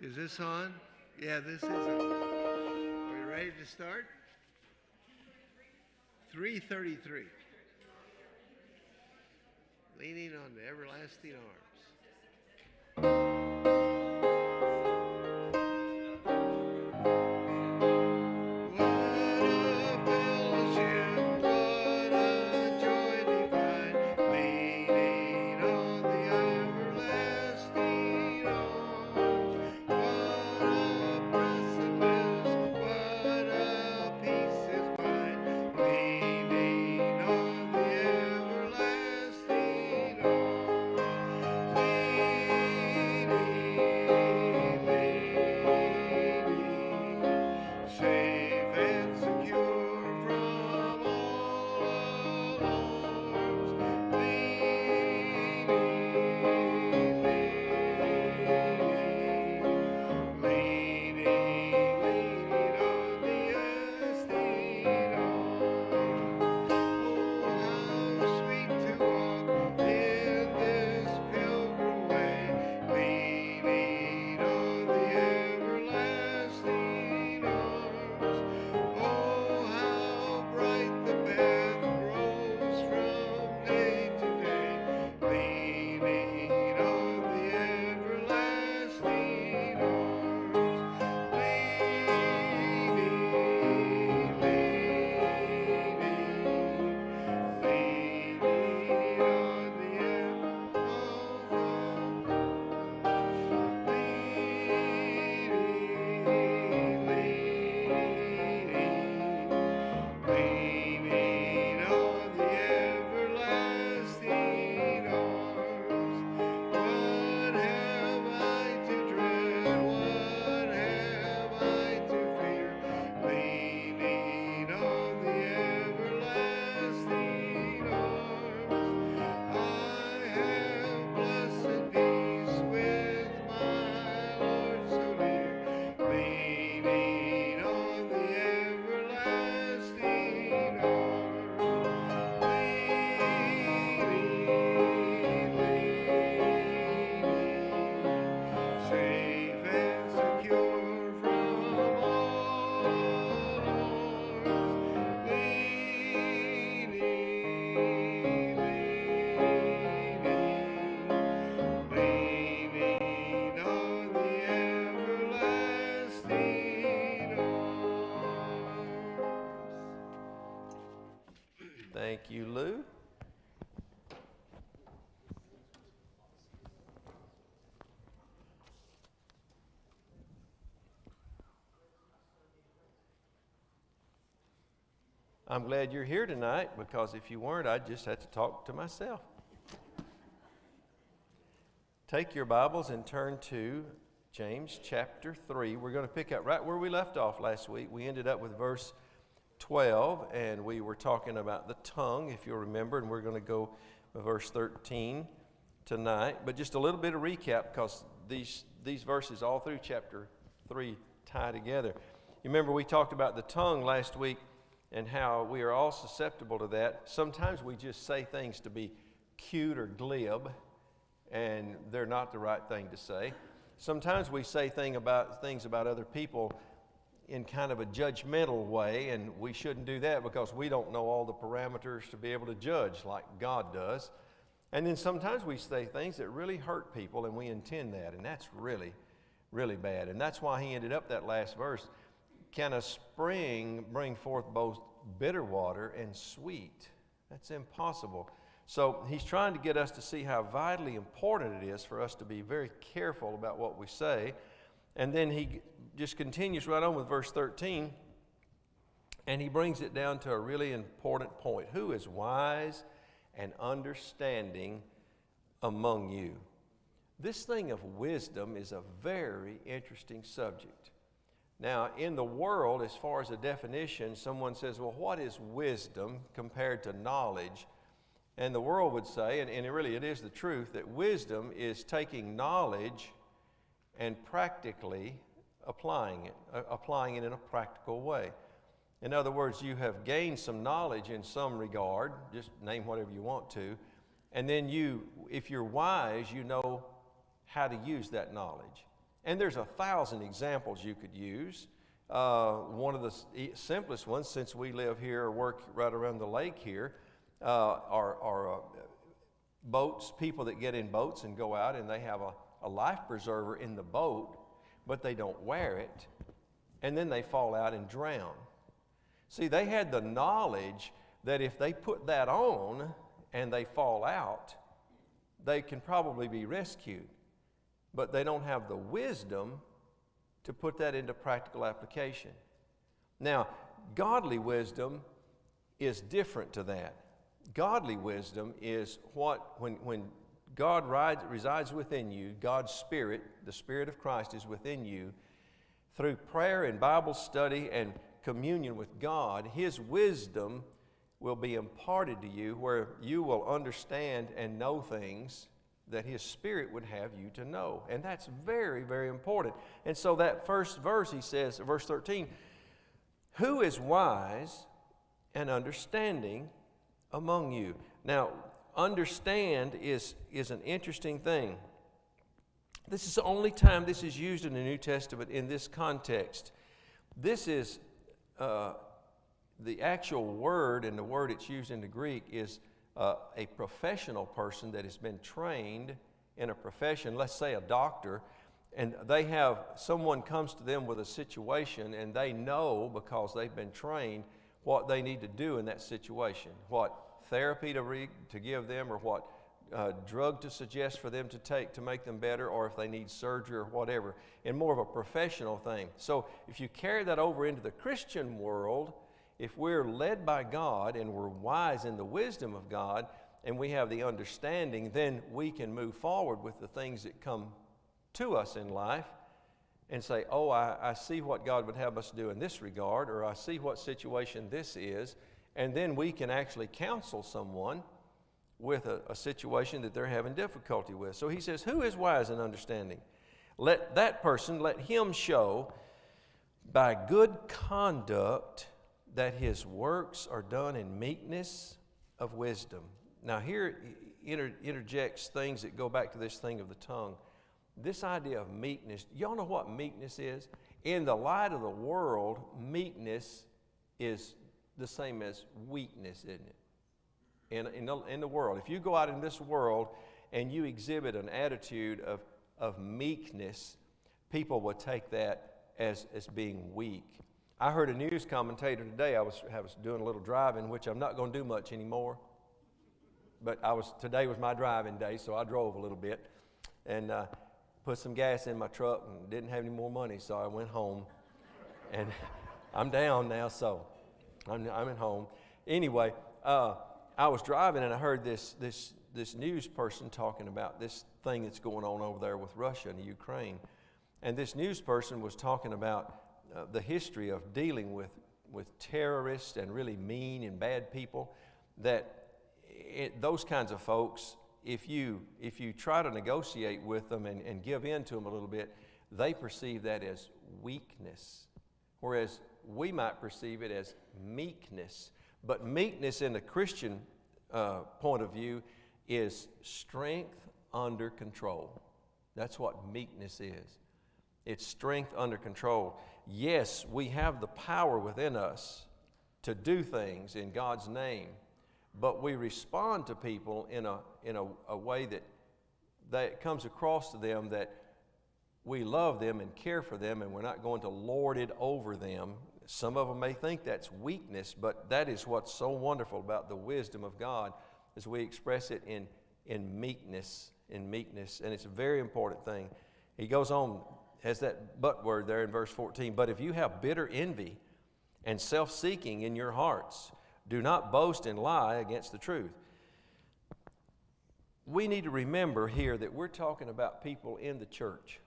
Is this on? Yeah, this is on. Are we ready to start? 333. Leaning on the everlasting arms. Thank you, Lou. I'm glad you're here tonight, because if you weren't, I'd just have to talk to myself. Take your Bibles and turn to James chapter 3. We're going to pick up right where we left off last week. We ended up with verse 12, and we were talking about the tongue, if you'll remember, and we're going to go with verse 13 tonight. But just a little bit of recap, because these verses all through chapter 3 tie together. You remember we talked about the tongue last week and how we are all susceptible to that. Sometimes we just say things to be cute or glib, and they're not the right thing to say. Sometimes we say things about other people in kind of a judgmental way, and we shouldn't do that because we don't know all the parameters to be able to judge like God does. And then sometimes we say things that really hurt people, and we intend that, and that's really, really bad. And that's why he ended up that last verse. Can a spring bring forth both bitter water and sweet? That's impossible. So he's trying to get us to see how vitally important it is for us to be very careful about what we say. And then he just continues right on with verse 13, and he brings it down to a really important point. Who is wise and understanding among you? This thing of wisdom is a very interesting subject. Now, in the world, as far as a definition, someone says, well, what is wisdom compared to knowledge? And the world would say, and it is the truth, that wisdom is taking knowledge and practically applying it in a practical way. In other words, you have gained some knowledge in some regard, just name whatever you want to, and then if you're wise, you know how to use that knowledge. And there's 1,000 examples you could use. One of the simplest ones, since we live here or work right around the lake here, are boats, people that get in boats and go out and they have a life preserver in the boat, but they don't wear it, and then they fall out and drown. See, they had the knowledge that if they put that on and they fall out, they can probably be rescued, but they don't have the wisdom to put that into practical application. Now, godly wisdom is different to that. Godly wisdom is when God resides within you, God's Spirit, the Spirit of Christ is within you, through prayer and Bible study and communion with God, His wisdom will be imparted to you where you will understand and know things that His Spirit would have you to know. And that's very, very important. And so that first verse, he says, verse 13, who is wise and understanding among you? Now, understand is an interesting thing. This is the only time this is used in the New Testament in this context. This is the actual word, and the word it's used in the Greek is a professional person that has been trained in a profession, let's say a doctor, and they have, someone comes to them with a situation and they know because they've been trained what they need to do in that situation, what therapy to give them, or what drug to suggest for them to take to make them better, or if they need surgery or whatever, in more of a professional thing. So if you carry that over into the Christian world, if we're led by God and we're wise in the wisdom of God and we have the understanding, then we can move forward with the things that come to us in life and say, oh, I see what God would have us do in this regard, or I see what situation this is, and then we can actually counsel someone with a situation that they're having difficulty with. So he says, who is wise and understanding? Let him show by good conduct that his works are done in meekness of wisdom. Now here interjects things that go back to this thing of the tongue. This idea of meekness, y'all know what meekness is? In the light of the world, meekness is the same as weakness, isn't it? In the world, if you go out in this world and you exhibit an attitude of meekness, people will take that as being weak. I heard a news commentator today. I was doing a little driving, which I'm not going to do much anymore. But today was my driving day, so I drove a little bit and put some gas in my truck and didn't have any more money, so I went home. And I'm down now, so I'm at home. Anyway, I was driving and I heard this news person talking about this thing that's going on over there with Russia and Ukraine. And this news person was talking about the history of dealing with terrorists and really mean and bad people, that those kinds of folks, if you try to negotiate with them and give in to them a little bit, they perceive that as weakness, whereas we might perceive it as meekness. But meekness in the Christian point of view is strength under control. That's what meekness is. It's strength under control. Yes, we have the power within us to do things in God's name, but we respond to people in a way that comes across to them that we love them and care for them, and we're not going to lord it over them. Some of them may think that's weakness, but that is what's so wonderful about the wisdom of God, is we express it in meekness, and it's a very important thing. He goes on, has that but word there in verse 14, but if you have bitter envy and self-seeking in your hearts, do not boast and lie against the truth. We need to remember here that we're talking about people in the church.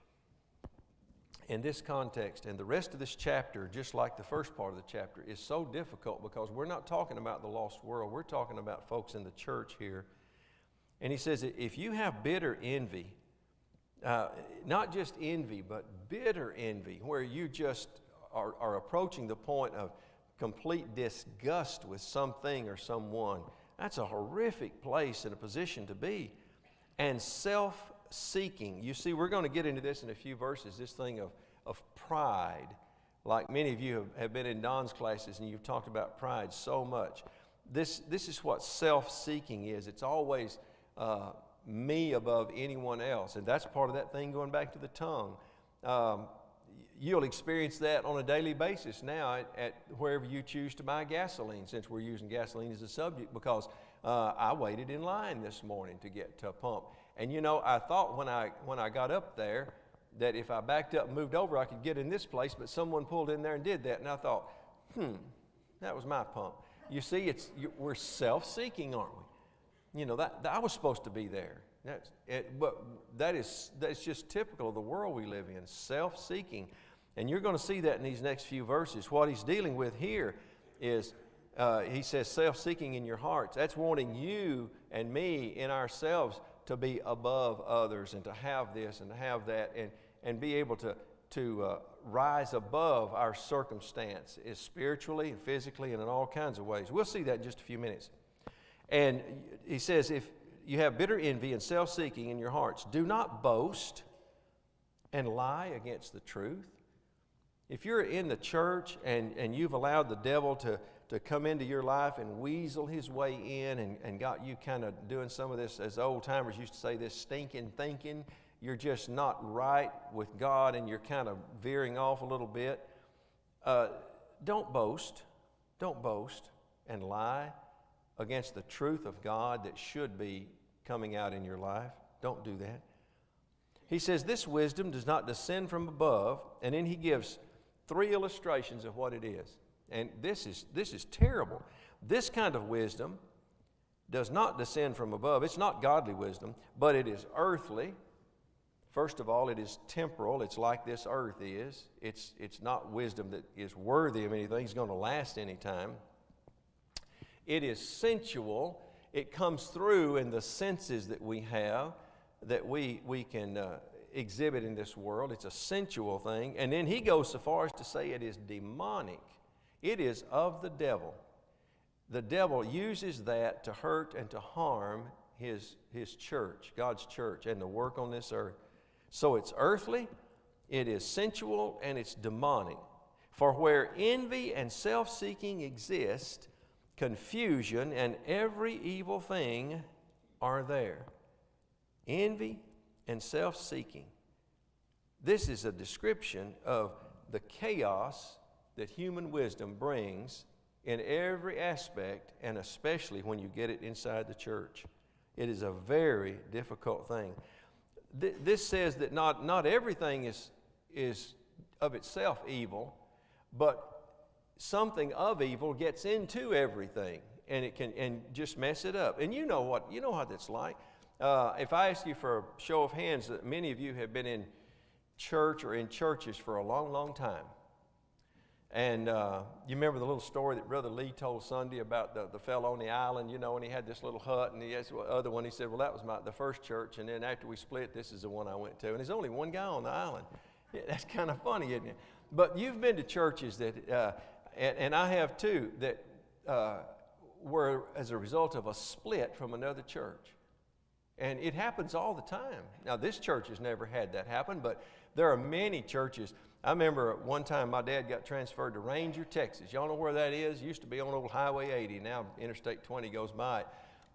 In this context, and the rest of this chapter, just like the first part of the chapter, is so difficult because we're not talking about the lost world. We're talking about folks in the church here. And he says, if you have bitter envy, not just envy, but bitter envy, where you just are approaching the point of complete disgust with something or someone, that's a horrific place and a position to be. And self self-seeking. You see, we're going to get into this in a few verses, this thing of pride. Like many of you have been in Don's classes and you've talked about pride so much. This is what self-seeking is. It's always me above anyone else. And that's part of that thing going back to the tongue. You'll experience that on a daily basis now at wherever you choose to buy gasoline, since we're using gasoline as a subject, because I waited in line this morning to get to a pump. And you know, I thought when I got up there that if I backed up and moved over, I could get in this place, but someone pulled in there and did that. And I thought, that was my pump. You see, we're self-seeking, aren't we? You know, that I was supposed to be there. But that's just typical of the world we live in, self-seeking. And you're going to see that in these next few verses. What he's dealing with here is, he says, self-seeking in your hearts. That's wanting you and me in ourselves to be above others and to have this and to have that and be able to rise above our circumstance, is spiritually and physically and in all kinds of ways. We'll see that in just a few minutes. And he says, if you have bitter envy and self-seeking in your hearts, do not boast and lie against the truth. If you're in the church and you've allowed the devil to come into your life and weasel his way in and got you kind of doing some of this, as old timers used to say, this stinking thinking, you're just not right with God and you're kind of veering off a little bit, don't boast and lie against the truth of God that should be coming out in your life. Don't do that. He says this wisdom does not descend from above, and then he gives 3 illustrations of what it is. And this is terrible. This kind of wisdom does not descend from above. It's not godly wisdom, but it is earthly. First of all, it is temporal. It's like this earth is. It's not wisdom that is worthy of anything. It's going to last any time. It is sensual. It comes through in the senses that we have, that we can exhibit in this world. It's a sensual thing. And then he goes so far as to say it is demonic. It is of the devil. The devil uses that to hurt and to harm his church, God's church, and to work on this earth. So it's earthly, it is sensual, and it's demonic. For where envy and self-seeking exist, confusion and every evil thing are there. Envy and self-seeking. This is a description of the chaos that human wisdom brings in every aspect, and especially when you get it inside the church. It is a very difficult thing. This says that not everything is of itself evil, but something of evil gets into everything, and it can just mess it up. And you know what that's like. If I ask you for a show of hands, that many of you have been in church or in churches for a long, long time. And you remember the little story that Brother Lee told Sunday about the fellow on the island, you know, and he had this little hut, and the other one, he said, well, that was the first church, and then after we split, this is the one I went to. And there's only one guy on the island. Yeah, that's kind of funny, isn't it? But you've been to churches that, and I have too, that were as a result of a split from another church. And it happens all the time. Now, this church has never had that happen, but there are many churches. I remember one time my dad got transferred to Ranger, Texas. Y'all know where that is? Used to be on old Highway 80. Now Interstate 20 goes by it.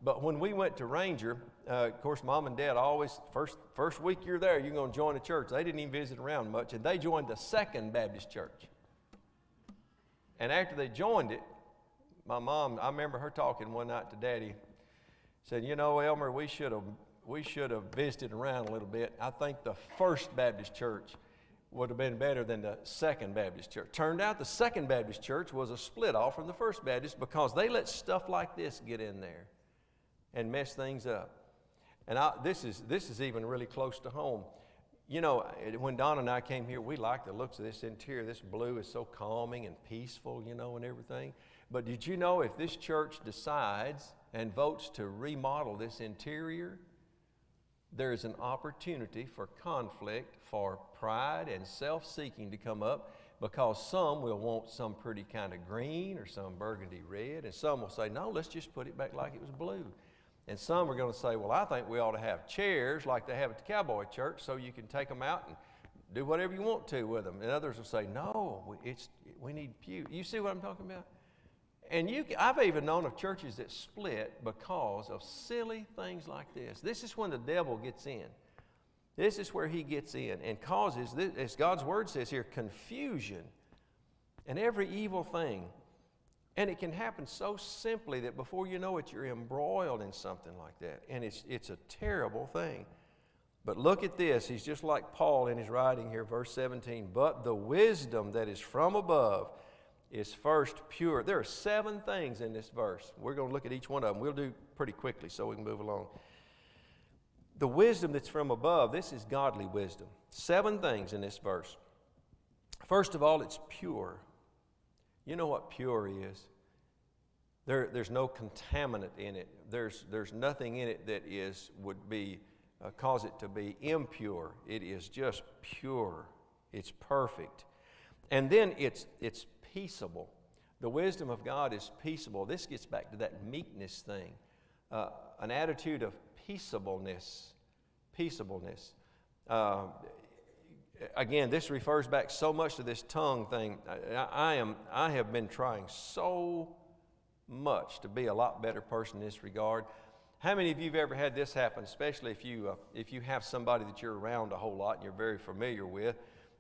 But when we went to Ranger, of course, Mom and Dad always, first week you're there, you're going to join a church. They didn't even visit around much, and they joined the Second Baptist Church. And after they joined it, my mom, I remember her talking one night to Daddy, said, you know, Elmer, we should have visited around a little bit. I think the First Baptist Church would have been better than the Second Baptist Church. Turned out the Second Baptist Church was a split off from the First Baptist because they let stuff like this get in there and mess things up. And this is even really close to home. You know, when Don and I came here, we liked the looks of this interior. This blue is so calming and peaceful, you know, and everything. But did you know if this church decides and votes to remodel this interior, there is an opportunity for conflict, for pride and self-seeking to come up, because some will want some pretty kind of green or some burgundy red, and some will say, no, let's just put it back like it was blue. And some are going to say, well, I think we ought to have chairs like they have at the cowboy church so you can take them out and do whatever you want to with them. And others will say, no, we need pew. You see what I'm talking about? And I've even known of churches that split because of silly things like this. This is when the devil gets in. This is where he gets in and causes, as God's word says here, confusion and every evil thing. And it can happen so simply that before you know it, you're embroiled in something like that. And it's a terrible thing. But look at this. He's just like Paul in his writing here, verse 17. But the wisdom that is from above is first pure. There are 7 things in this verse. We're going to look at each one of them. We'll do pretty quickly so we can move along. The wisdom that's from above, this is godly wisdom. 7 things in this verse. First of all, it's pure. You know what pure is? There's no contaminant in it. There's nothing in it that would be cause it to be impure. It is just pure. It's perfect. And then it's peaceable. The wisdom of God is peaceable. This gets back to that meekness thing, an attitude of peaceableness. Peaceableness. Again, this refers back so much to this tongue thing. I have been trying so much to be a lot better person in this regard. How many of you have ever had this happen, especially if you have somebody that you're around a whole lot and you're very familiar with?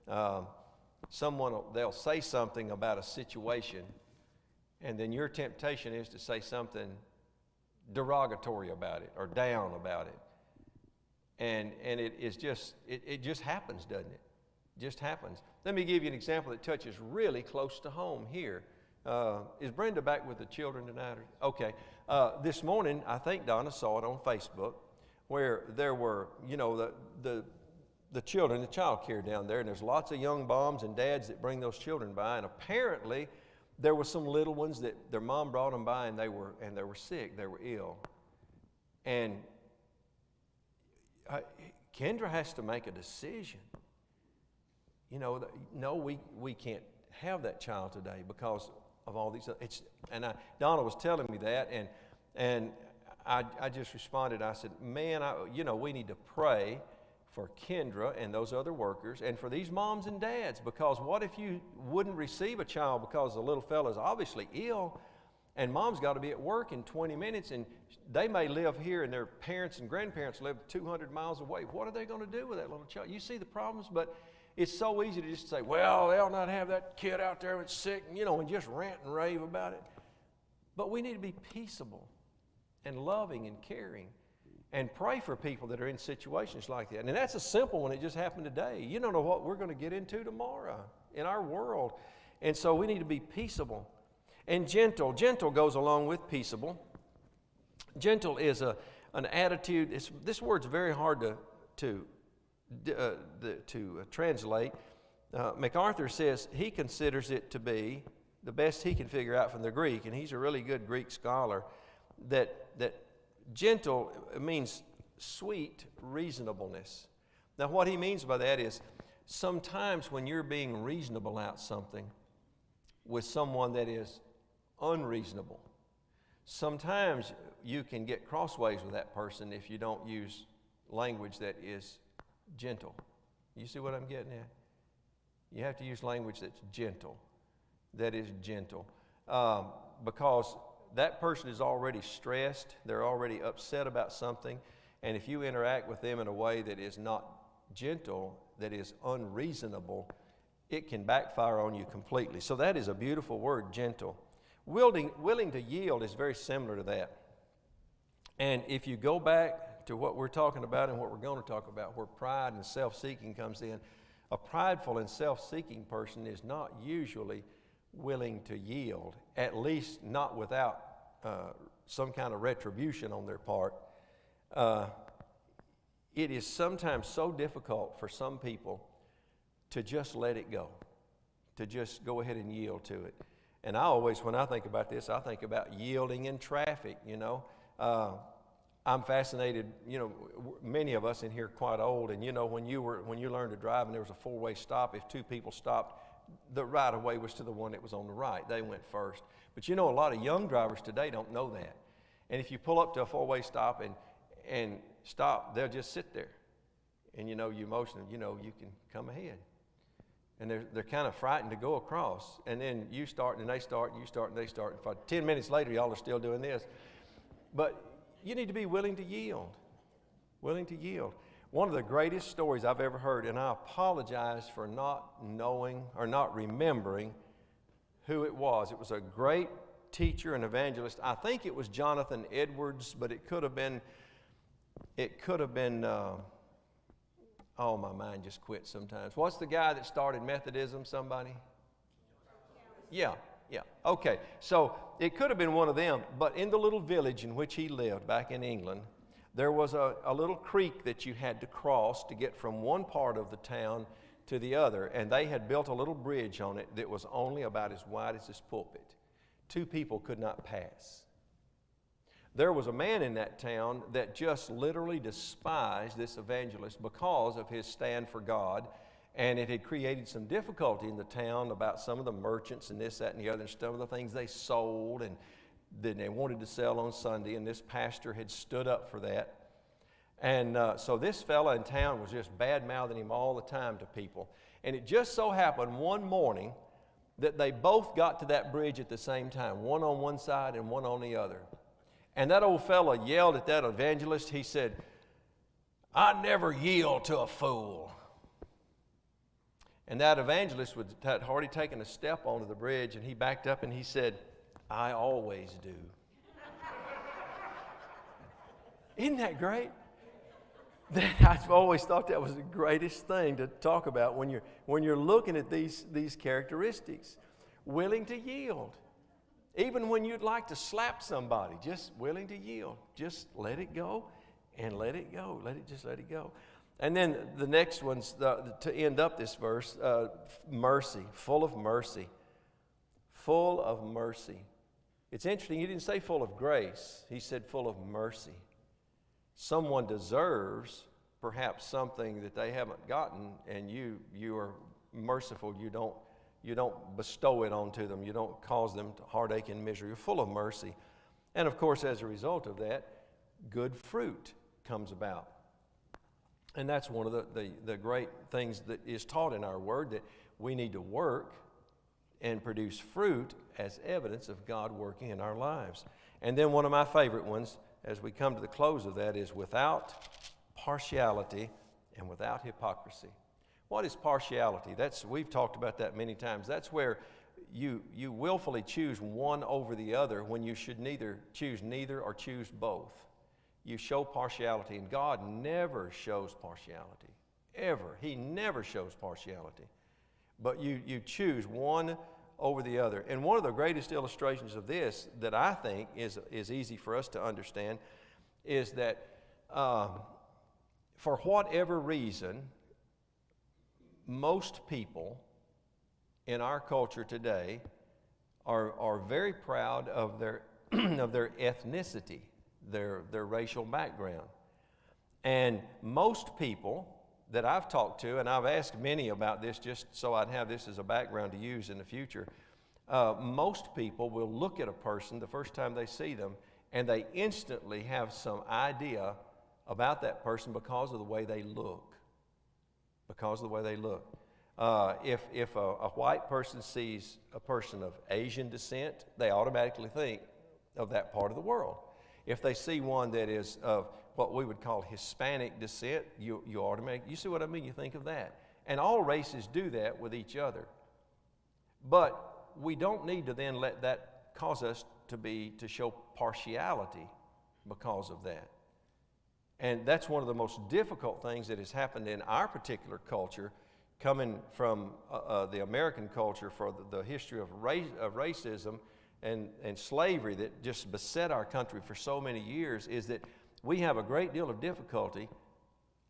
They'll say something about a situation, and then your temptation is to say something derogatory about it or down about it. And it just happens, doesn't it? It just happens. Let me give you an example that touches really close to home here. Is Brenda back with the children tonight? Okay. This morning, I think Donna saw it on Facebook, where there were, the children, the child care down there, and there's lots of young moms and dads that bring those children by, and apparently there were some little ones that their mom brought them by, and they were sick, they were ill, and Kendra has to make a decision. No, we can't have that child today because of all these. Donna was telling me that, and I just responded. I said, "Man, we need to pray for Kendra and those other workers, and for these moms and dads, because what if you wouldn't receive a child because the little fella's obviously ill, and mom's got to be at work in 20 minutes, and they may live here, and their parents and grandparents live 200 miles away. What are they going to do with that little child?" You see the problems, but it's so easy to just say, well, they'll not have that kid out there that's sick, and just rant and rave about it. But we need to be peaceable and loving and caring and pray for people that are in situations like that. And that's a simple one. It just happened today. You don't know what we're going to get into tomorrow in our world. And so we need to be peaceable. And gentle. Gentle goes along with peaceable. Gentle is an attitude. This word's very hard to translate. MacArthur says he considers it to be the best he can figure out from the Greek, and he's a really good Greek scholar, that gentle means sweet reasonableness. Now what he means by that is sometimes when you're being reasonable about something with someone that is unreasonable, sometimes you can get crossways with that person if you don't use language that is gentle. You see what I'm getting at? You have to use language that's gentle, because that person is already stressed, they're already upset about something, and if you interact with them in a way that is not gentle, that is unreasonable, it can backfire on you completely. So that is a beautiful word, gentle. Willing to yield is very similar to that. And if you go back to what we're talking about and what we're going to talk about, where pride and self-seeking comes in, a prideful and self-seeking person is not usually willing to yield, at least not without some kind of retribution on their part. It is sometimes so difficult for some people to just let it go, to just go ahead and yield to it. And I always, when I think about this, I think about yielding in traffic, I'm fascinated, many of us in here are quite old, and when you learned to drive and there was a four-way stop, if two people stopped, the right of way was to the one that was on the right. They went first. But a lot of young drivers today don't know that. And if you pull up to a four-way stop and stop, they'll just sit there. And you motion them, you can come ahead. And they're kind of frightened to go across. And then you start, and they start, and you start, and they start. And 10 minutes later, y'all are still doing this. But you need to be willing to yield. Willing to yield. One of the greatest stories I've ever heard, and I apologize for not knowing or not remembering who it was. It was a great teacher and evangelist. I think it was Jonathan Edwards, but it could have been, oh, my mind just quits sometimes. What's the guy that started Methodism, somebody? Yeah. Okay, so it could have been one of them, but in the little village in which he lived back in England, there was a little creek that you had to cross to get from one part of the town to the other, and they had built a little bridge on it that was only about as wide as this pulpit. 2 people could not pass. There was a man in that town that just literally despised this evangelist because of his stand for God, and it had created some difficulty in the town about some of the merchants and this, that, and the other, and some of the things they sold and that they wanted to sell on Sunday, and this pastor had stood up for that. And so this fella in town was just bad-mouthing him all the time to people. And it just so happened one morning that they both got to that bridge at the same time, one on one side and one on the other. And that old fella yelled at that evangelist. He said, "I never yield to a fool." And that evangelist had already taken a step onto the bridge, and he backed up and he said, "I always do." Isn't that great? I've always thought that was the greatest thing to talk about when you're looking at these characteristics. Willing to yield. Even when you'd like to slap somebody, just willing to yield. Just let it go and let it go. Let it go. And then the next one's to end up this verse, mercy, full of mercy. Full of mercy. It's interesting, he didn't say full of grace. He said full of mercy. Someone deserves perhaps something that they haven't gotten, and you are merciful. You don't bestow it onto them. You don't cause them to heartache and misery. You're full of mercy. And of course, as a result of that, good fruit comes about. And that's one of the great things that is taught in our word, that we need to work and produce fruit as evidence of God working in our lives. And then one of my favorite ones, as we come to the close of that, is without partiality and without hypocrisy. What is partiality? We've talked about that many times. That's where you willfully choose one over the other when you should neither choose or choose both. You show partiality, and God never shows partiality, ever. He never shows partiality. But you choose one over the other. And one of the greatest illustrations of this that I think is easy for us to understand is that for whatever reason, most people in our culture today are very proud of their of their ethnicity, their racial background. And most people that I've talked to, and I've asked many about this just so I'd have this as a background to use in the future, most people will look at a person the first time they see them, and they instantly have some idea about that person because of the way they look. Because of the way they look. If a white person sees a person of Asian descent, they automatically think of that part of the world. If they see one that is of what we would call Hispanic descent, you automatically, you see what I mean? You think of that. And all races do that with each other. But we don't need to then let that cause us to show partiality because of that. And that's one of the most difficult things that has happened in our particular culture, coming from the American culture, for the history of racism and slavery that just beset our country for so many years, is that we have a great deal of difficulty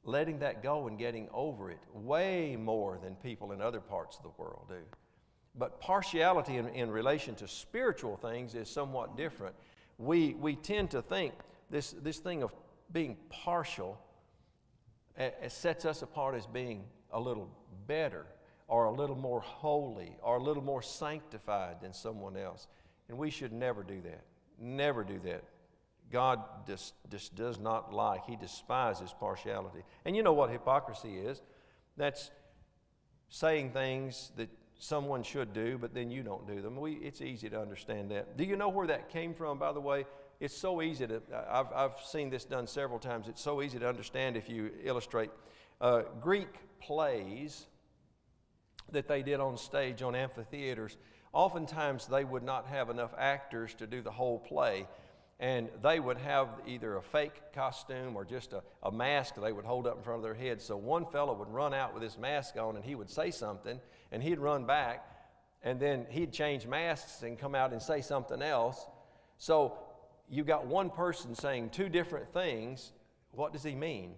letting that go and getting over it, way more than people in other parts of the world do. But partiality in relation to spiritual things is somewhat different. We tend to think this thing of being partial sets us apart as being a little better or a little more holy or a little more sanctified than someone else. And we should never do that. Never do that. God just does not like. He despises partiality. And you know what hypocrisy is? That's saying things that someone should do, but then you don't do them. It's easy to understand that. Do you know where that came from, by the way? It's so easy to, I've seen this done several times. It's so easy to understand if you illustrate. Greek plays that they did on stage on amphitheaters, oftentimes they would not have enough actors to do the whole play. And they would have either a fake costume or just a mask they would hold up in front of their head. So one fellow would run out with his mask on and he would say something, and he'd run back, and then he'd change masks and come out and say something else. So you got one person saying two different things. What does he mean?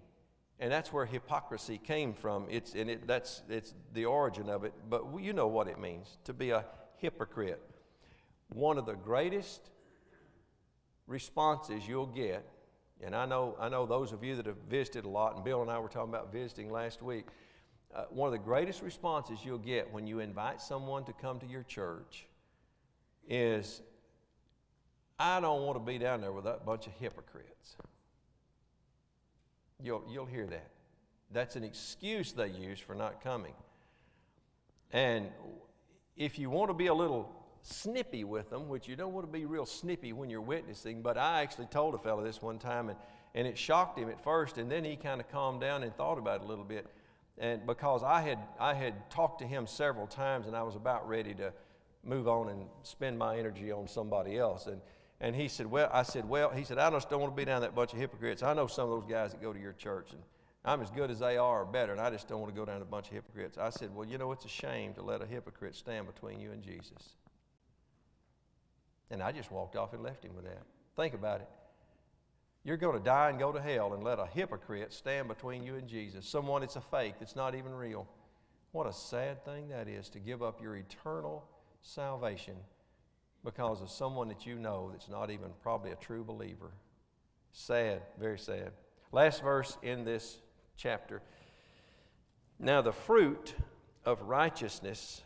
And that's where hypocrisy came from. It's the origin of it. But you know what it means to be a hypocrite. One of the greatest responses you'll get, and I know those of you that have visited a lot, and Bill and I were talking about visiting last week, one of the greatest responses you'll get when you invite someone to come to your church is, I don't want to be down there with that bunch of hypocrites. You'll hear that. That's an excuse they use for not coming. And if you want to be a little snippy with them, which you don't want to be real snippy when you're witnessing, but I actually told a fellow this one time, and it shocked him at first, and then he kind of calmed down and thought about it a little bit. And because I had talked to him several times, and I was about ready to move on and spend my energy on somebody else. And he said, I said, I just don't want to be down that bunch of hypocrites. I know some of those guys that go to your church, and I'm as good as they are or better, and I just don't want to go down a bunch of hypocrites. I said, well, you know, it's a shame to let a hypocrite stand between you and Jesus. And I just walked off and left him with that. Think about it. You're going to die and go to hell and let a hypocrite stand between you and Jesus. Someone that's a fake, that's not even real. What a sad thing that is, to give up your eternal salvation because of someone that you know that's not even probably a true believer. Sad, very sad. Last verse in this chapter. Now the fruit of righteousness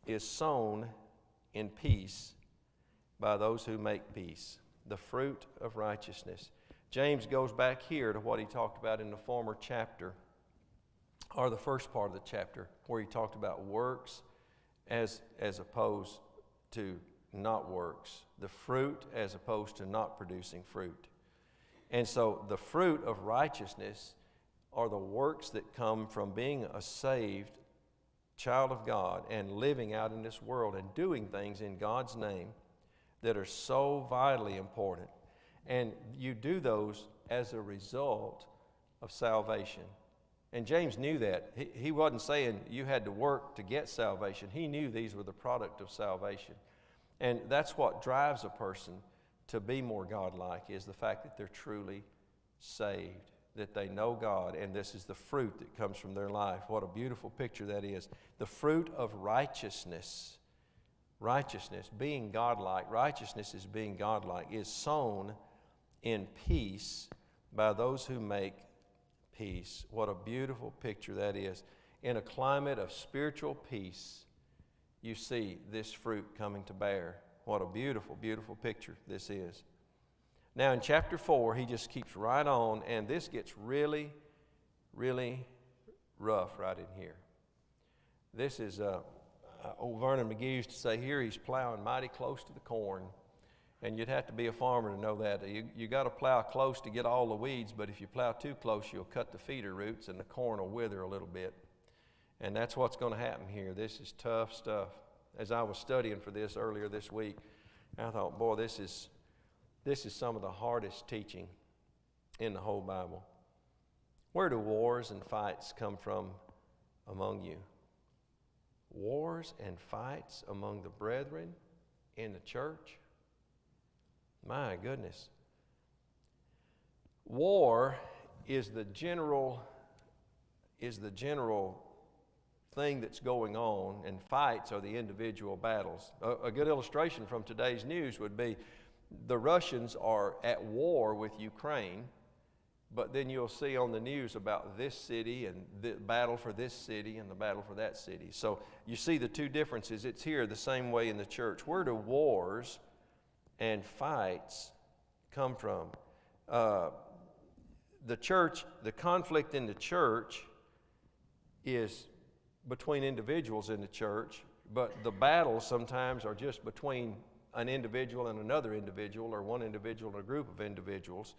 is sown in peace by those who make peace. The fruit of righteousness. James goes back here to what he talked about in the former chapter, or the first part of the chapter, where he talked about works as opposed to not works. The fruit as opposed to not producing fruit. And so the fruit of righteousness are the works that come from being a saved child of God and living out in this world and doing things in God's name that are so vitally important. And you do those as a result of salvation. And James knew that. He wasn't saying you had to work to get salvation. He knew these were the product of salvation. And that's what drives a person to be more godlike, is the fact that they're truly saved, that they know God, and this is the fruit that comes from their life. What a beautiful picture that is. The fruit of righteousness. Righteousness, being godlike, righteousness is being godlike, is sown in peace by those who make peace. What a beautiful picture that is. In a climate of spiritual peace, you see this fruit coming to bear. What a beautiful, beautiful picture this is. Now in chapter 4, he just keeps right on, and this gets really, really rough right in here. This is old Vernon McGee used to say, here he's plowing mighty close to the corn. And you'd have to be a farmer to know that. You got to plow close to get all the weeds, but if you plow too close, you'll cut the feeder roots and the corn will wither a little bit. And that's what's going to happen here. This is tough stuff. As I was studying for this earlier this week, I thought, boy, this is some of the hardest teaching in the whole Bible. Where do wars and fights come from among you? Wars and fights among the brethren in the church? My goodness. War is the general thing that's going on, and fights are the individual battles. A good illustration from today's news would be the Russians are at war with Ukraine, but then you'll see on the news about this city and the battle for this city and the battle for that city. So you see the two differences. It's here the same way in the church. Where do wars and fights come from. The church, the conflict in the church is between individuals in the church, but the battles sometimes are just between an individual and another individual, or one individual and a group of individuals.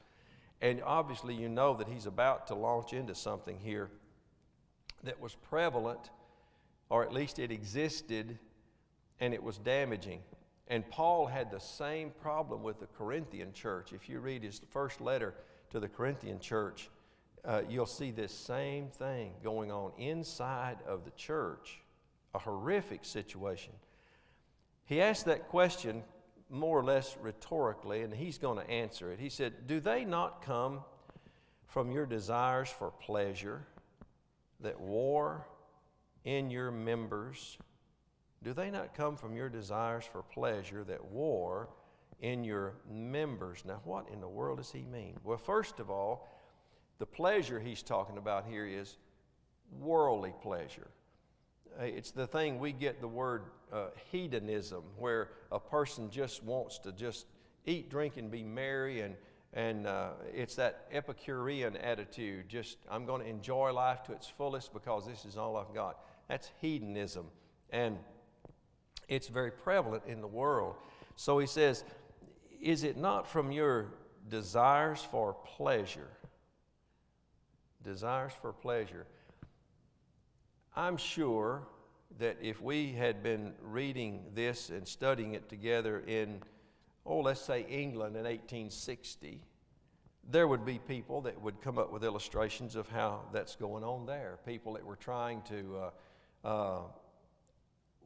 And obviously you know that he's about to launch into something here that was prevalent, or at least it existed, and it was damaging. And Paul had the same problem with the Corinthian church. If you read his first letter to the Corinthian church, you'll see this same thing going on inside of the church, a horrific situation. He asked that question more or less rhetorically, and he's going to answer it. He said, "Do they not come from your desires for pleasure that war in your members?" Do they not come from your desires for pleasure that war in your members? Now, what in the world does he mean? Well, first of all, the pleasure he's talking about here is worldly pleasure. It's the thing we get the word hedonism, where a person just wants to just eat, drink, and be merry, and it's that Epicurean attitude. Just, I'm going to enjoy life to its fullest because this is all I've got. That's hedonism, and it's very prevalent in the world. So he says, is it not from your desires for pleasure? Desires for pleasure. I'm sure that if we had been reading this and studying it together in, let's say England in 1860, there would be people that would come up with illustrations of how that's going on there. People that were trying to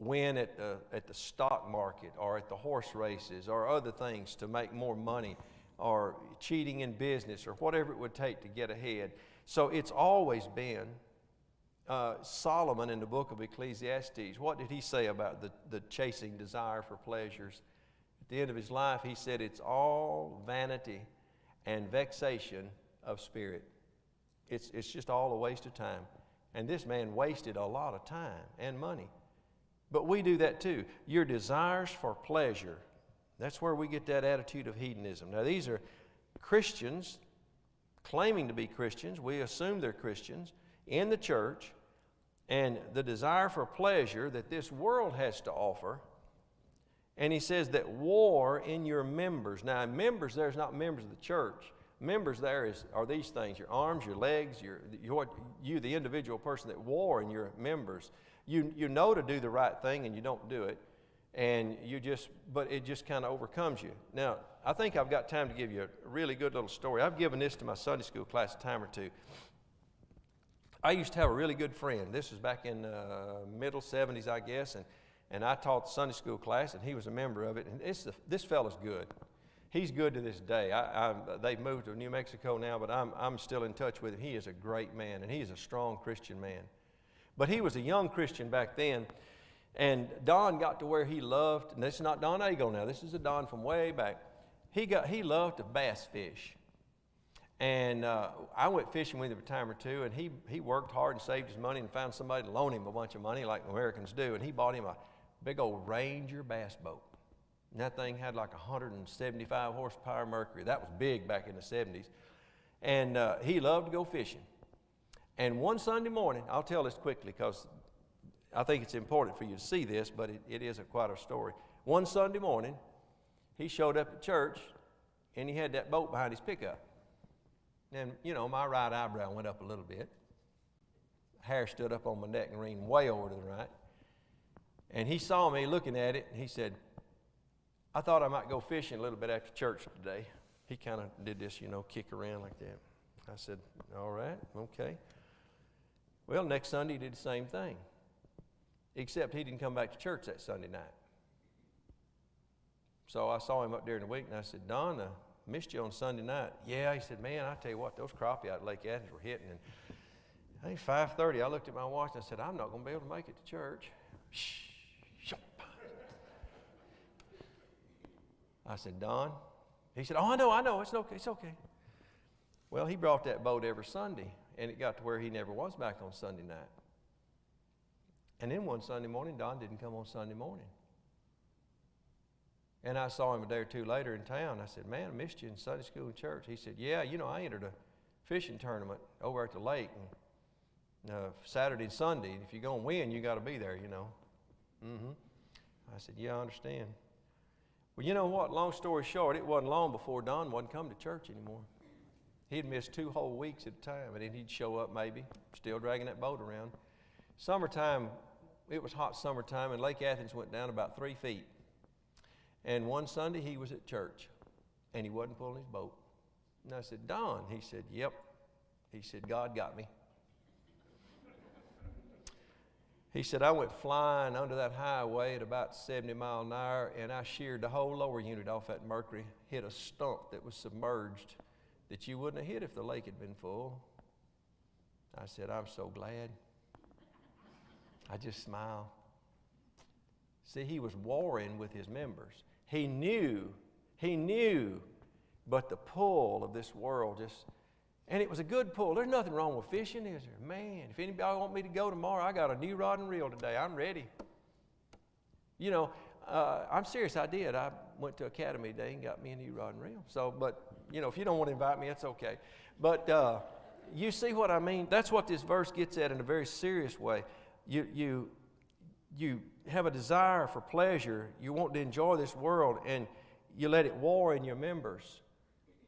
win at the stock market, or at the horse races, or other things to make more money, or cheating in business, or whatever it would take to get ahead. So it's always been Solomon in the book of Ecclesiastes. What did he say about the chasing desire for pleasures? At the end of his life, he said it's all vanity and vexation of spirit. It's just all a waste of time. And this man wasted a lot of time and money. But we do that too. Your desires for pleasure, that's where we get that attitude of hedonism. Now, these are Christians claiming to be Christians. We assume they're Christians in the church, and the desire for pleasure that this world has to offer. And he says that war in your members. Now, members there is not members of the church. Members there are these things: your arms, your legs, you the individual person, that war in your members. You know to do the right thing and you don't do it, and but it just kind of overcomes you. Now, I think I've got time to give you a really good little story. I've given this to my Sunday school class a time or two. I used to have a really good friend. This was back in middle 70s, I guess, and I taught the Sunday school class, and he was a member of it. And this fellow's good. He's good to this day. They've moved to New Mexico now, but I'm still in touch with him. He is a great man, and he is a strong Christian man. But he was a young Christian back then, and Don got to where he loved, and this is not Don Ago now, this is a Don from way back. He loved to bass fish. And I went fishing with him a time or two, and he worked hard and saved his money and found somebody to loan him a bunch of money like Americans do, and he bought him a big old Ranger bass boat. And that thing had like 175 horsepower Mercury. That was big back in the 70s. And he loved to go fishing. And one Sunday morning, I'll tell this quickly because I think it's important for you to see this, but it is quite a story. One Sunday morning, he showed up at church, and he had that boat behind his pickup. And, my right eyebrow went up a little bit. Hair stood up on my neck and leaned way over to the right. And he saw me looking at it, and he said, "I thought I might go fishing a little bit after church today." He kind of did this, kick around like that. I said, "All right, okay." Well, next Sunday he did the same thing, except he didn't come back to church that Sunday night. So I saw him up during the week, and I said, "Don, I missed you on Sunday night." "Yeah," he said, "Man, I tell you what, those crappie out at Lake Athens were hitting." And I think 5:30, I looked at my watch and I said, "I'm not going to be able to make it to church." Shh. I said, "Don?" He said, "Oh, I know, it's okay. Well, he brought that boat every Sunday, and it got to where he never was back on Sunday night. And then one Sunday morning, Don didn't come on Sunday morning. And I saw him a day or two later in town. I said, man, I missed you in Sunday school and church. He said, yeah, I entered a fishing tournament over at the lake and, Saturday and Sunday. And if you're going to win, you got to be there, I said, yeah, I understand. Well, you know what? Long story short, it wasn't long before Don wouldn't come to church anymore. He'd miss 2 whole weeks at a time, and then he'd show up maybe, still dragging that boat around. Summertime, it was hot summertime, and Lake Athens went down about 3 feet. And one Sunday, he was at church, and he wasn't pulling his boat. And I said, Don. He said, yep. He said, God got me. He said, I went flying under that highway at about 70 miles an hour, and I sheared the whole lower unit off that Mercury, hit a stump that was submerged that you wouldn't have hit if the lake had been full. I said, I'm so glad. I just smiled. See, he was warring with his members. He knew, but the pull of this world just, and it was a good pull. There's nothing wrong with fishing, is there? Man, if anybody want me to go tomorrow, I got a new rod and reel today. I'm ready. I'm serious, I did. I went to Academy Day and got me a new rod and reel. So, but, if you don't want to invite me, it's okay. But you see what I mean? That's what this verse gets at in a very serious way. You have a desire for pleasure. You want to enjoy this world, and you let it war in your members.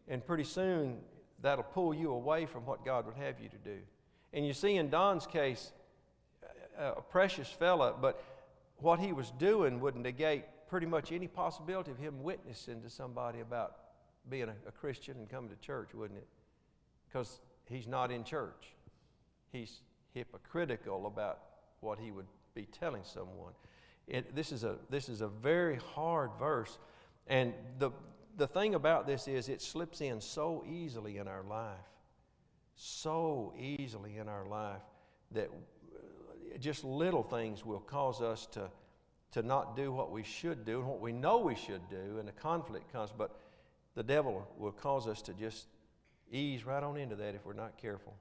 And pretty soon, that'll pull you away from what God would have you to do. And you see in Don's case, a precious fella, but what he was doing would negate pretty much any possibility of him witnessing to somebody about being a Christian and coming to church, wouldn't it? Because he's not in church. He's hypocritical about what he would be telling someone. This is a very hard verse, and the thing about this is it slips in so easily in our life, that just little things will cause us to not do what we should do and what we know we should do, and the conflict comes. But the devil will cause us to just ease right on into that if we're not careful.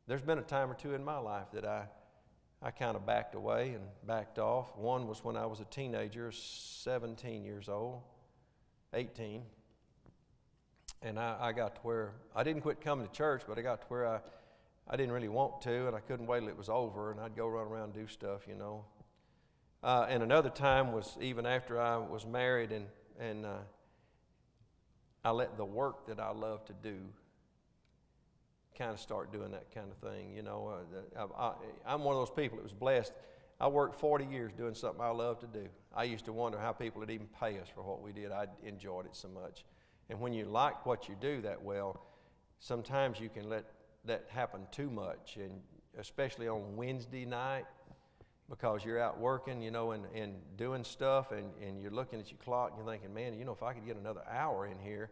There's been a time or two in my life that I kind of backed away and backed off. One was when I was a teenager, 17 years old, 18. And I got to where, I didn't quit coming to church, but I got to where I didn't really want to, and I couldn't wait till it was over, and I'd go run around and do stuff, And another time was even after I was married, and I let the work that I love to do kind of start doing that kind of thing. I'm one of those people that was blessed. I worked 40 years doing something I love to do. I used to wonder how people would even pay us for what we did. I enjoyed it so much. And when you like what you do that well, sometimes you can let that happen too much, and especially on Wednesday night, because you're out working, and doing stuff, and you're looking at your clock and you're thinking, man, if I could get another hour in here,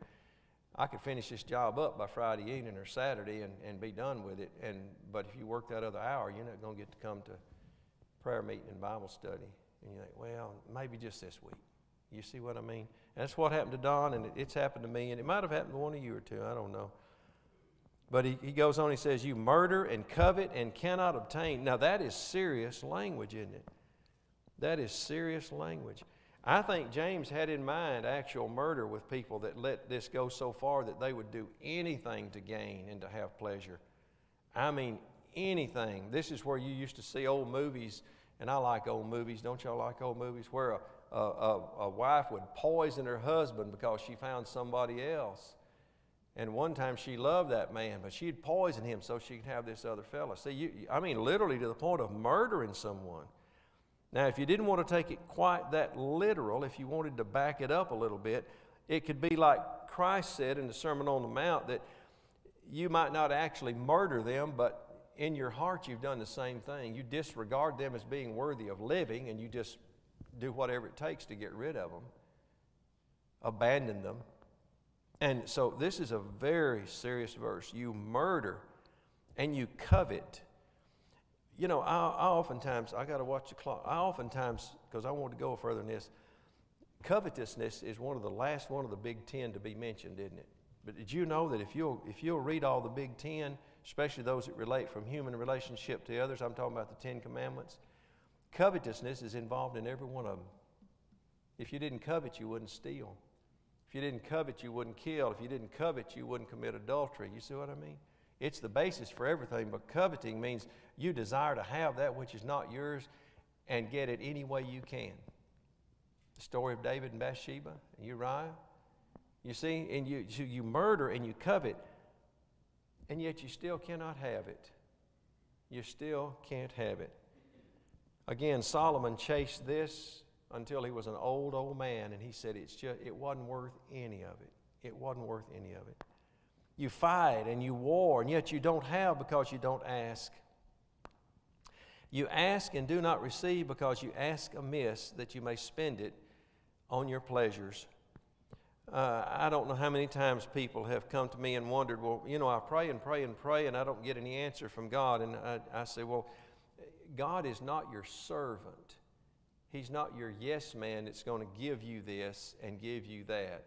I could finish this job up by Friday evening or Saturday and be done with it. But if you work that other hour, you're not going to get to come to prayer meeting and Bible study. And you think, well, maybe just this week. You see what I mean? And that's what happened to Don, and it's happened to me, and it might have happened to one of you or two. I don't know. But he goes on, he says, you murder and covet and cannot obtain. Now that is serious language, isn't it? That is serious language. I think James had in mind actual murder with people that let this go so far that they would do anything to gain and to have pleasure. I mean, anything. This is where you used to see old movies, and I like old movies. Don't y'all like old movies? Where a wife would poison her husband because she found somebody else. And one time she loved that man, but she'd poison him so she could have this other fella. See, literally to the point of murdering someone. Now, if you didn't want to take it quite that literal, if you wanted to back it up a little bit, it could be like Christ said in the Sermon on the Mount, that you might not actually murder them, but in your heart you've done the same thing. You disregard them as being worthy of living, and you just do whatever it takes to get rid of them, abandon them. And so this is a very serious verse. You murder and you covet. I oftentimes, I got to watch the clock. Because I want to go further than this, covetousness is one of the big 10 to be mentioned, isn't it? But did you know that if you'll read all the big 10, especially those that relate from human relationship to others, I'm talking about the 10 Commandments, covetousness is involved in every one of them. If you didn't covet, you wouldn't steal. If you didn't covet, you wouldn't kill. If you didn't covet, you wouldn't commit adultery. You see what I mean? It's the basis for everything, but coveting means you desire to have that which is not yours and get it any way you can. The story of David and Bathsheba and Uriah. You see, and you murder and you covet, and yet you still cannot have it. You still can't have it. Again, Solomon chased this until he was an old man, and he said it wasn't worth any of it. It wasn't worth any of it. You fight and you war, and yet you don't have because you don't ask. You ask and do not receive because you ask amiss, that you may spend it on your pleasures. I don't know how many times people have come to me and wondered, well, I pray and pray and pray, and I don't get any answer from God. And I say, well, God is not your servant. He's not your yes man that's going to give you this and give you that.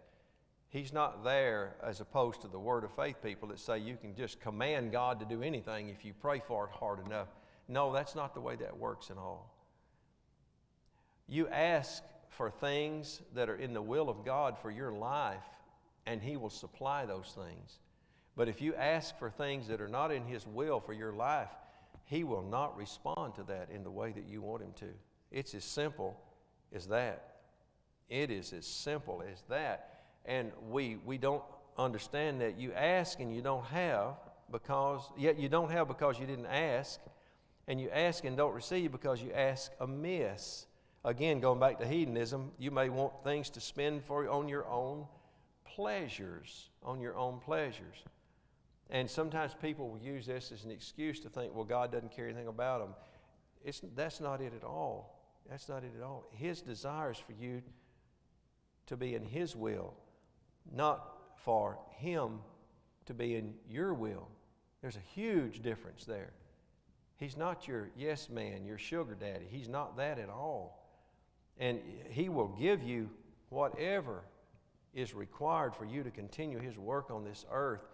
He's not there as opposed to the Word of Faith people that say you can just command God to do anything if you pray for it hard enough. No, that's not the way that works at all. You ask for things that are in the will of God for your life, and He will supply those things. But if you ask for things that are not in His will for your life, He will not respond to that in the way that you want Him to. It's as simple as that. It is as simple as that. And we don't understand that. You ask and you don't have yet you don't have because you didn't ask, and you ask and don't receive because you ask amiss. Again, going back to hedonism, you may want things to spend on your own pleasures, And sometimes people will use this as an excuse to think, well, God doesn't care anything about them. That's not it at all. That's not it at all. His desire is for you to be in His will, not for Him to be in your will. There's a huge difference there. He's not your yes man, your sugar daddy. He's not that at all. And He will give you whatever is required for you to continue His work on this earth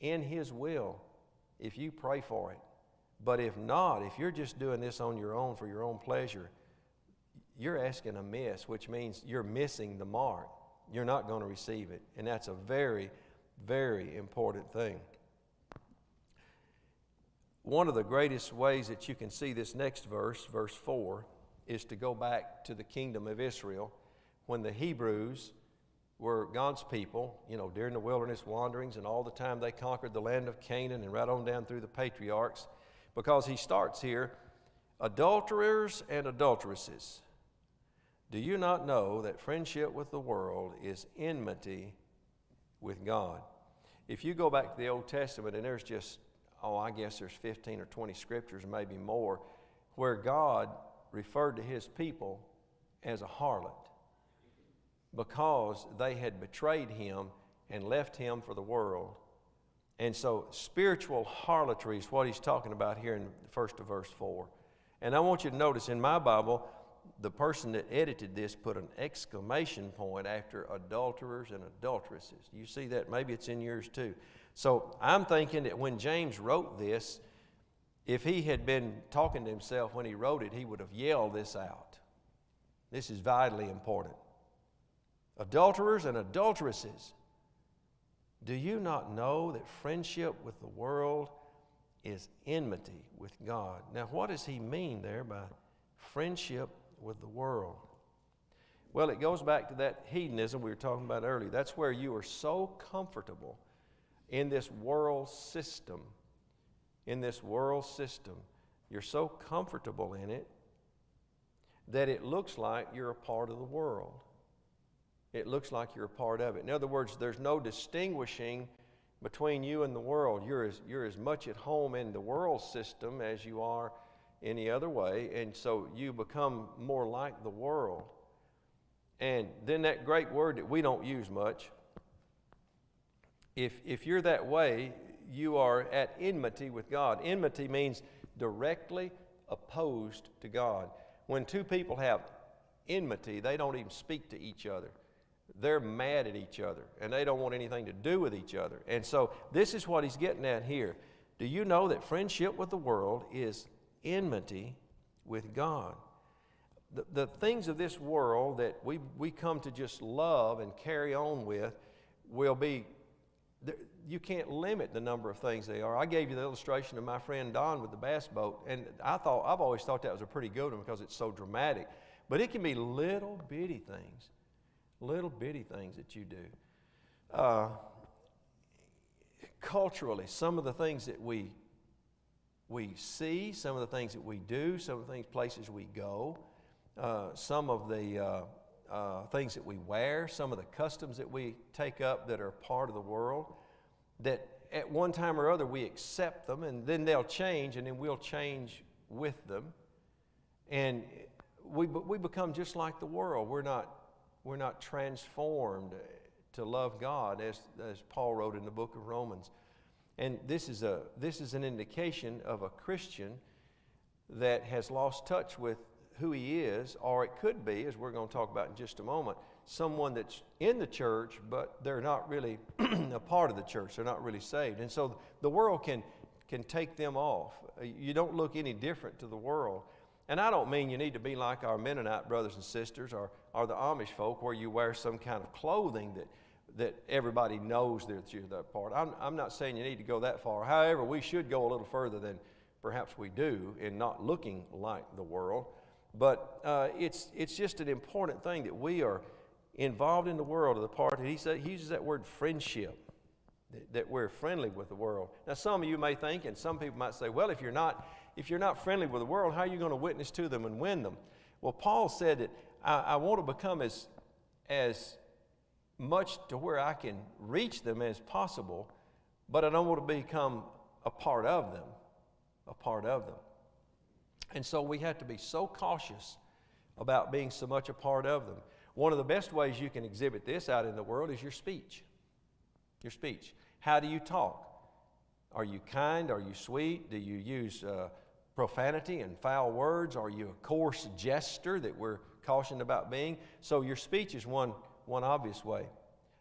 in His will if you pray for it. But if not, if you're just doing this on your own for your own pleasure, you're asking amiss, which means you're missing the mark. You're not going to receive it. And that's a very, very important thing. One of the greatest ways that you can see this next verse, verse 4, is to go back to the kingdom of Israel when the Hebrews were God's people, during the wilderness wanderings and all the time they conquered the land of Canaan and right on down through the patriarchs. Because he starts here, adulterers and adulteresses, do you not know that friendship with the world is enmity with God? If you go back to the Old Testament, and there's just, I guess there's 15 or 20 scriptures, maybe more, where God referred to His people as a harlot because they had betrayed Him and left Him for the world. And so spiritual harlotry is what he's talking about here in the first of verse 4. And I want you to notice in my Bible, the person that edited this put an exclamation point after adulterers and adulteresses. You see that? Maybe it's in yours too. So I'm thinking that when James wrote this, if he had been talking to himself when he wrote it, he would have yelled this out. This is vitally important. Adulterers and adulteresses, do you not know that friendship with the world is enmity with God? Now, what does he mean there by friendship with the world? Well, it goes back to that hedonism we were talking about earlier. That's where you are so comfortable in this world system. You're so comfortable in it that it looks like you're a part of the world. It looks like you're a part of it. In other words, there's no distinguishing between you and the world. You're as much at home in the world system as you are any other way, and so you become more like the world. And then that great word that we don't use much, if you're that way, you are at enmity with God. Enmity means directly opposed to God. When two people have enmity, they don't even speak to each other. They're mad at each other, and they don't want anything to do with each other. And so this is what he's getting at here. Do you know that friendship with the world is enmity with God? the things of this world that we come to just love and carry on with will be, you can't limit the number of things they are. I gave you the illustration of my friend Don with the bass boat, and I've always thought that was a pretty good one because it's so dramatic. But it can be little bitty things that you do. Culturally, some of the things that we see, some of the things that we do, some of the places we go, some of the things that we wear, some of the customs that we take up that are part of the world, that at one time or other we accept them, and then they'll change, and then we'll change with them, and we become just like the world. We're not transformed to love God, as Paul wrote in the book of Romans. And this is an indication of a Christian that has lost touch with who he is, or it could be, as we're going to talk about in just a moment, someone that's in the church, but they're not really a part of the church. They're not really saved. And so the world can take them off. You don't look any different to the world. And I don't mean you need to be like our Mennonite brothers and sisters or the Amish folk, where you wear some kind of clothing that everybody knows that you're that part. I'm not saying you need to go that far. However, we should go a little further than perhaps we do in not looking like the world. But it's just an important thing that we are involved in the world of the part. He uses that word friendship, that we're friendly with the world. Now, some of you may think, and some people might say, well, if you're not friendly with the world, how are you going to witness to them and win them? Well, Paul said that I want to become as much to where I can reach them as possible, but I don't want to become a part of them. And so we have to be so cautious about being so much a part of them. One of the best ways you can exhibit this out in the world is your speech. Your speech. How do you talk? Are you kind? Are you sweet? Do you use profanity and foul words? Are you a coarse jester that we're cautioned about being? So your speech is one obvious way.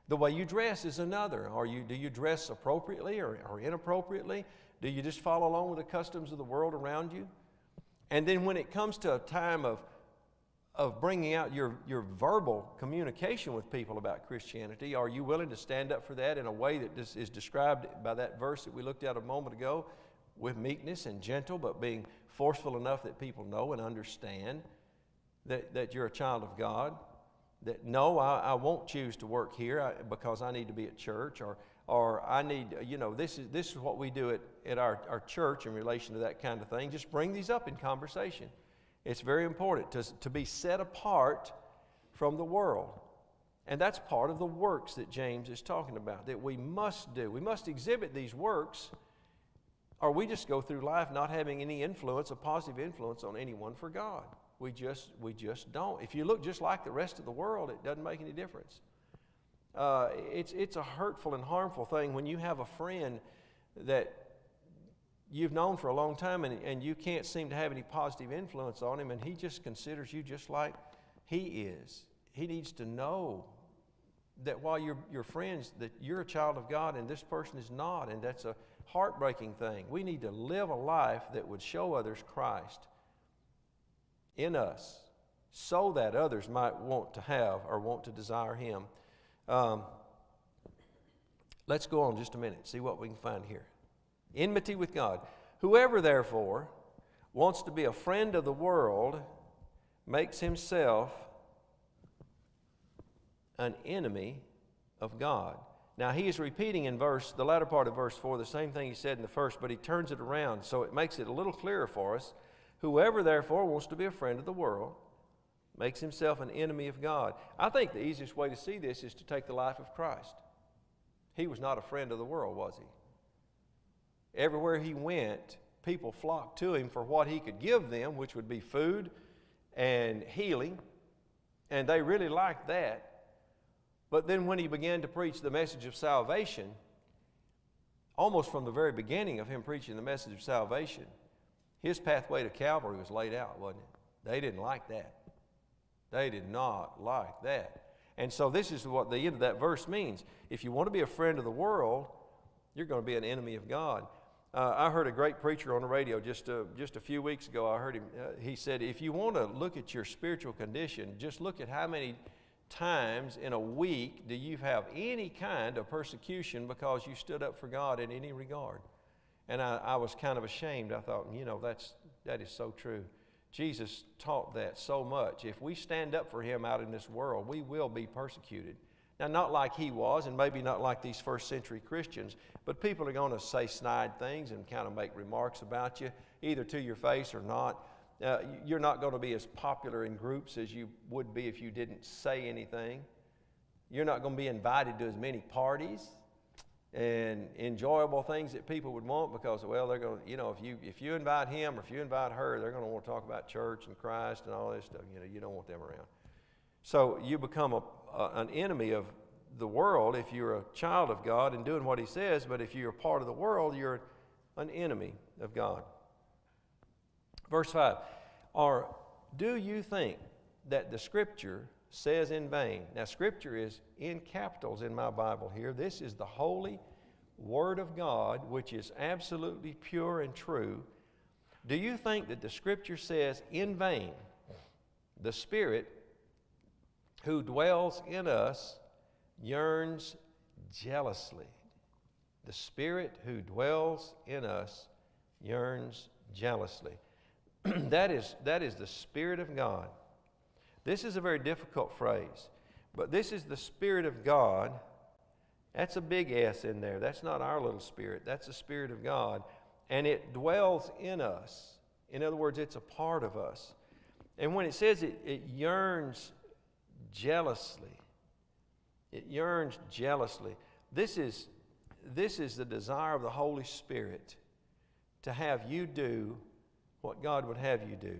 The way you dress is another. Do you dress appropriately or inappropriately? Do you just follow along with the customs of the world around you? And then when it comes to a time of bringing out your verbal communication with people about Christianity, are you willing to stand up for that in a way that is described by that verse that we looked at a moment ago, with meekness and gentle, but being forceful enough that people know and understand that you're a child of God? That no, I won't choose to work here because I need to be at church, or I need, this is what we do at our church in relation to that kind of thing. Just bring these up in conversation. It's very important to be set apart from the world. And that's part of the works that James is talking about, that we must do. We must exhibit these works, or we just go through life not having any influence, a positive influence on anyone for God. We just don't. If you look just like the rest of the world, it doesn't make any difference. It's a hurtful and harmful thing when you have a friend that you've known for a long time and you can't seem to have any positive influence on him, and he just considers you just like he is. He needs to know that while you're friends, that you're a child of God and this person is not, and that's a heartbreaking thing. We need to live a life that would show others Christ in us, so that others might want to have or want to desire Him. Let's go on just a minute, see what we can find here. Enmity with God. Whoever, therefore, wants to be a friend of the world makes himself an enemy of God. Now, he is repeating in the latter part of verse 4, the same thing he said in the first, but he turns it around, so it makes it a little clearer for us. Whoever, therefore, wants to be a friend of the world makes himself an enemy of God. I think the easiest way to see this is to take the life of Christ. He was not a friend of the world, was he? Everywhere he went, people flocked to him for what he could give them, which would be food and healing, and they really liked that. But then when he began to preach the message of salvation, almost from the very beginning of him preaching the message of salvation, his pathway to Calvary was laid out, wasn't it? They didn't like that. They did not like that. And so this is what the end of that verse means. If you want to be a friend of the world, you're going to be an enemy of God. I heard a great preacher on the radio just a few weeks ago. I heard him. He said, if you want to look at your spiritual condition, just look at how many times in a week do you have any kind of persecution because you stood up for God in any regard. And I was kind of ashamed. I thought, that is so true. Jesus taught that so much. If we stand up for him out in this world, we will be persecuted. Now, not like he was, and maybe not like these first century Christians, but people are going to say snide things and kind of make remarks about you, either to your face or not. You're not going to be as popular in groups as you would be if you didn't say anything. You're not going to be invited to as many parties and enjoyable things that people would want because, well, they're going to, if you invite him or if you invite her, they're going to want to talk about church and Christ and all this stuff. You don't want them around. So you become an enemy of the world if you're a child of God and doing what he says, but if you're a part of the world, you're an enemy of God. Verse 5, or do you think that the Scripture says in vain? Now, Scripture is in capitals in my Bible here. This is the holy Word of God, which is absolutely pure and true. Do you think that the Scripture says in vain, the Spirit who dwells in us yearns jealously? The Spirit who dwells in us yearns jealously. That is the Spirit of God. This is a very difficult phrase, but this is the Spirit of God. That's a big S in there. That's not our little spirit. That's the Spirit of God, and it dwells in us. In other words, it's a part of us. And when it says it yearns jealously, it yearns jealously. This is the desire of the Holy Spirit to have you do what God would have you do.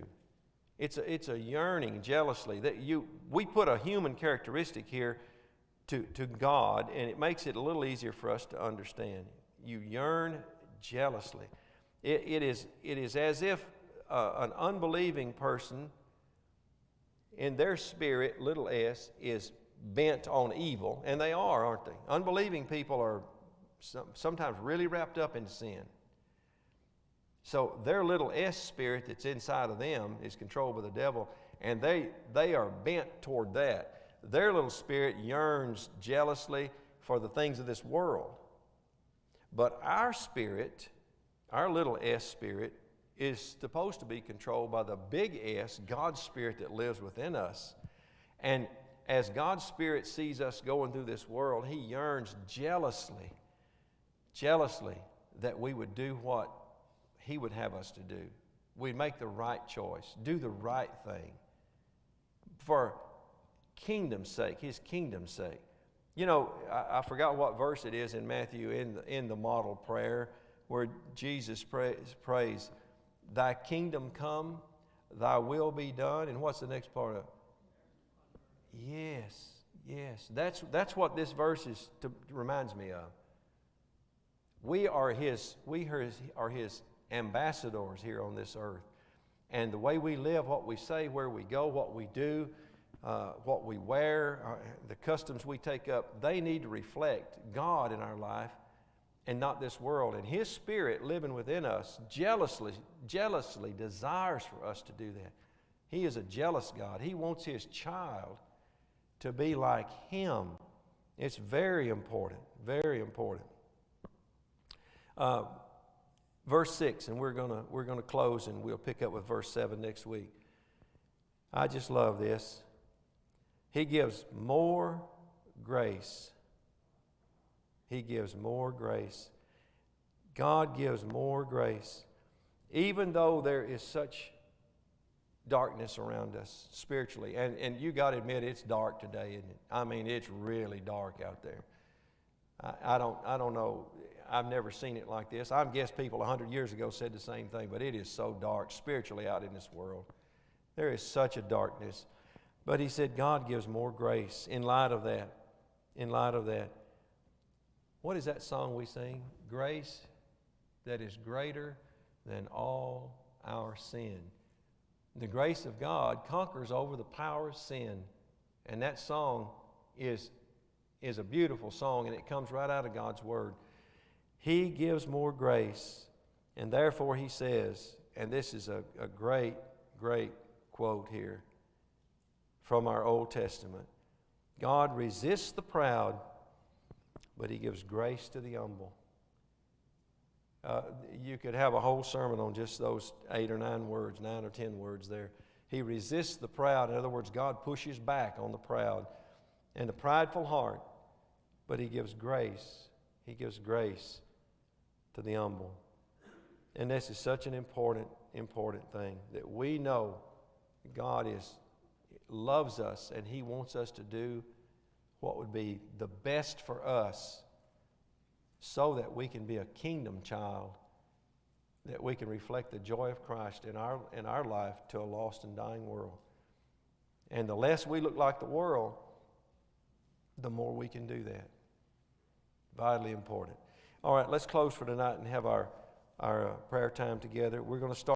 It's a yearning jealously that we put a human characteristic here to God, and it makes it a little easier for us to understand. You yearn jealously. It is as if an unbelieving person in their spirit, little s, is bent on evil, and they are, aren't they? Unbelieving people are sometimes really wrapped up in sin. So their little s spirit that's inside of them is controlled by the devil, and they are bent toward that. Their little spirit yearns jealously for the things of this world. But our spirit, our little s spirit, is supposed to be controlled by the big S, God's Spirit that lives within us. And as God's Spirit sees us going through this world, he yearns jealously that we would do what he would have us to do. We'd make the right choice, do the right thing for kingdom's sake, his kingdom's sake. I forgot what verse it is in Matthew in the model prayer where Jesus prays, thy kingdom come, thy will be done. And what's the next part of it? Yes. That's what this verse reminds me of. We are his ambassadors here on this earth. And the way we live, what we say, where we go, what we do, what we wear, the customs we take up, they need to reflect God in our life and not this world. And his Spirit living within us jealously desires for us to do that. He is a jealous God. He wants his child to be like him. It's very important, very important. Verse 6, and we're gonna close, and we'll pick up with verse 7 next week. I just love this. He gives more grace. He gives more grace. God gives more grace. Even though there is such darkness around us spiritually, and you got to admit it's dark today, isn't it? I mean, it's really dark out there. I don't know. I've never seen it like this. I guess people 100 years ago said the same thing, but it is so dark spiritually out in this world. There is such a darkness. But he said God gives more grace in light of that. In light of that. What is that song we sing? Grace that is greater than all our sin. The grace of God conquers over the power of sin. And that song is a beautiful song, and it comes right out of God's Word. He gives more grace. And therefore he says, and this is a great, great quote here from our Old Testament, God resists the proud, but he gives grace to the humble. You could have a whole sermon on just those 8 or 9 words, 9 or 10 words there. He resists the proud. In other words, God pushes back on the proud and the prideful heart, but he gives grace. He gives grace to the humble. And this is such an important thing, that we know God loves us, and he wants us to do what would be the best for us, so that we can be a kingdom child, that we can reflect the joy of Christ in our life to a lost and dying world. And the less we look like the world, the more we can do that. Vitally important. All right, let's close for tonight and have our prayer time together. We're going to start